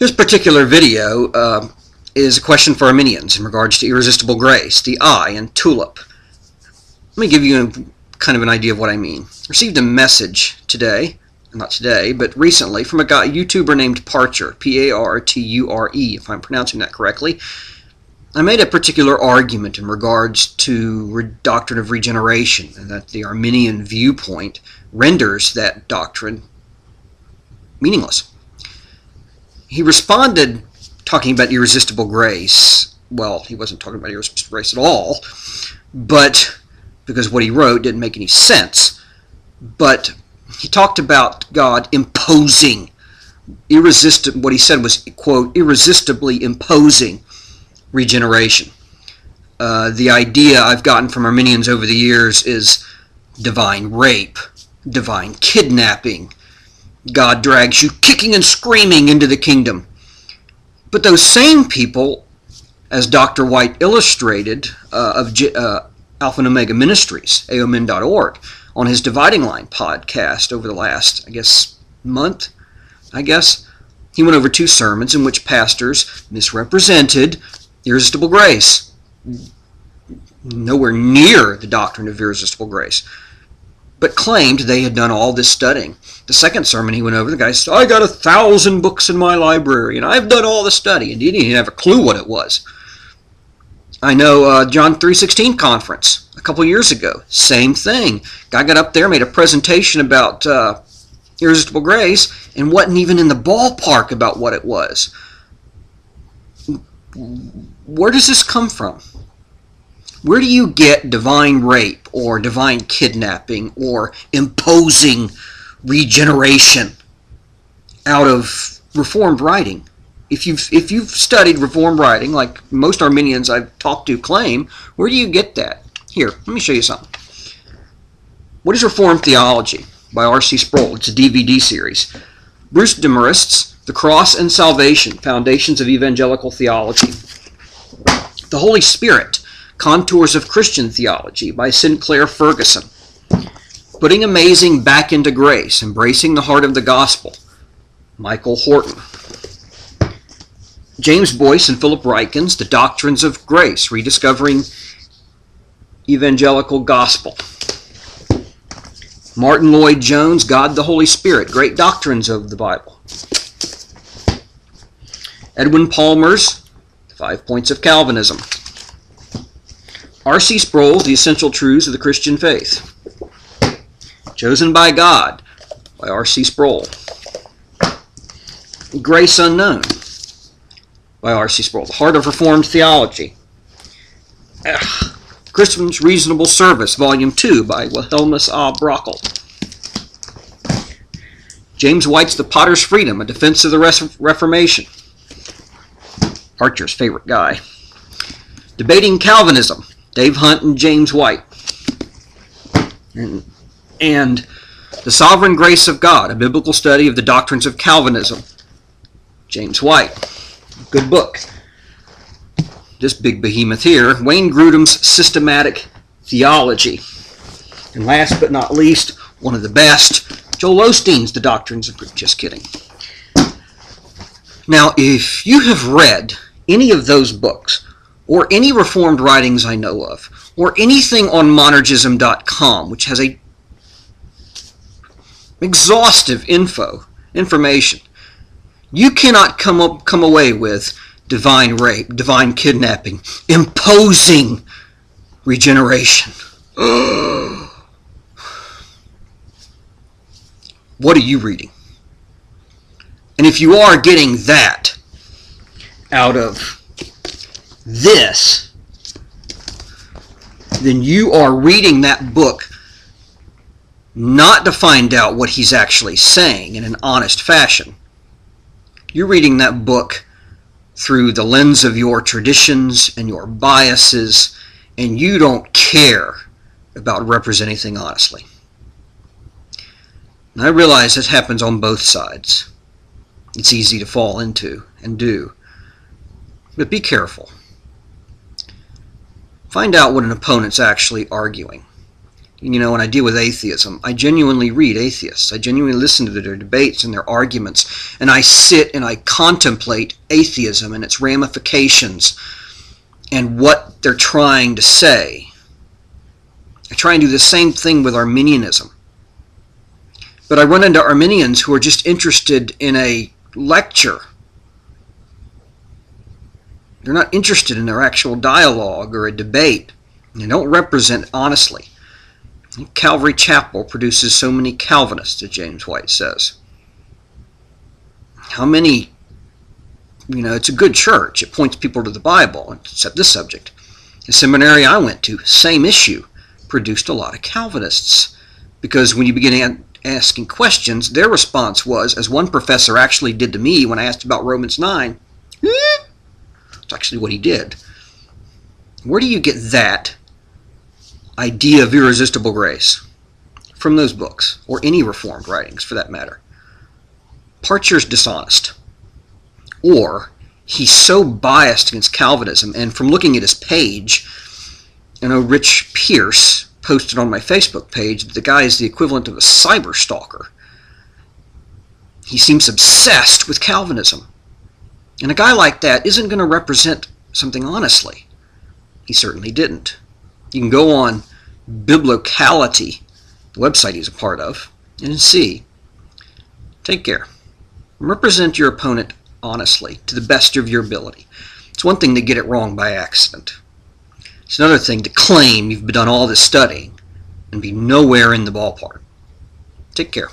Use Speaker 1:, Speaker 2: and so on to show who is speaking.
Speaker 1: This particular video is a question for Arminians in regards to irresistible grace, the I in TULIP. Let me give you kind of an idea of what I mean. I received a message today, not today, but recently, from a YouTuber named Parture, P-A-R-T-U-R-E, if I'm pronouncing that correctly. I made a particular argument in regards to doctrine of regeneration, and that the Arminian viewpoint renders that doctrine meaningless. He responded talking about irresistible grace. Well, he wasn't talking about irresistible grace at all, but because what he wrote didn't make any sense. But he talked about God imposing, what he said was, quote, irresistibly imposing regeneration. The idea I've gotten from Arminians over the years is divine rape, divine kidnapping. God drags you kicking and screaming into the kingdom. But those same people, as Dr. White illustrated of Alpha and Omega Ministries, aomin.org, on his Dividing Line podcast over the last, month, he went over 2 sermons in which pastors misrepresented irresistible grace. Nowhere near the doctrine of irresistible grace, but claimed they had done all this studying. The second sermon he went over, the guy said, I got 1,000 books in my library, and I've done all the study, and he didn't even have a clue what it was. I know John 3:16 conference a couple years ago, same thing. Guy got up there, made a presentation about irresistible grace, and wasn't even in the ballpark about what it was. Where does this come from? Where do you get divine rape or divine kidnapping or imposing regeneration out of Reformed writing? If you've studied Reformed writing, like most Arminians I've talked to claim, where do you get that? Here, let me show you something. What is Reformed Theology by R.C. Sproul? It's a DVD series. Bruce Demarest's The Cross and Salvation, Foundations of Evangelical Theology. The Holy Spirit, Contours of Christian Theology by Sinclair Ferguson. Putting Amazing Back into Grace, Embracing the Heart of the Gospel, Michael Horton. James Boyce and Philip Ryken's The Doctrines of Grace, Rediscovering Evangelical Gospel. Martin Lloyd-Jones, God the Holy Spirit, Great Doctrines of the Bible. Edwin Palmer's 5 Points of Calvinism. R.C. Sproul's The Essential Truths of the Christian Faith. Chosen by God by R.C. Sproul. Grace Unknown by R.C. Sproul. The Heart of Reformed Theology. Christian's Reasonable Service, Volume 2 by Wilhelmus A. Brockel. James White's The Potter's Freedom, A Defense of the Reformation. Parcher's favorite guy. Debating Calvinism, Dave Hunt and James White. And The Sovereign Grace of God, A Biblical Study of the Doctrines of Calvinism, James White. Good book. This big behemoth here, Wayne Grudem's Systematic Theology. And last but not least, one of the best, Joel Osteen's The Doctrines of... Just kidding. Now, if you have read any of those books, or any Reformed writings I know of, or anything on monergism.com, which has a exhaustive information, you cannot come away with divine rape, divine kidnapping, imposing regeneration. What are you reading? And if you are getting that out of this, then you are reading that book not to find out what he's actually saying in an honest fashion. You're reading that book through the lens of your traditions and your biases, and you don't care about representing anything honestly. And I realize this happens on both sides. It's easy to fall into and do. But be careful. Find out what an opponent's actually arguing. you know, when I deal with atheism, I genuinely read atheists. I genuinely listen to their debates and their arguments, and I sit and I contemplate atheism and its ramifications and what they're trying to say. I try and do the same thing with Arminianism. But I run into Arminians who are just interested in a lecture. They're not interested in their actual dialogue or a debate. They don't represent honestly. Calvary Chapel produces so many Calvinists, as James White says. How many, you know, it's a good church. It points people to the Bible, except this subject. The seminary I went to, same issue, produced a lot of Calvinists. Because when you begin asking questions, their response was, as one professor actually did to me when I asked about Romans 9, it's actually what he did. Where do you get that idea of irresistible grace? From those books, or any Reformed writings for that matter. Parcher's dishonest. Or he's so biased against Calvinism, and from looking at his page, I know Rich Pierce posted on my Facebook page that the guy is the equivalent of a cyber stalker. He seems obsessed with Calvinism. And a guy like that isn't going to represent something honestly. He certainly didn't. You can go on Biblocality, the website he's a part of, and see. Take care. Represent your opponent honestly, to the best of your ability. It's one thing to get it wrong by accident. It's another thing to claim you've done all this studying and be nowhere in the ballpark. Take care.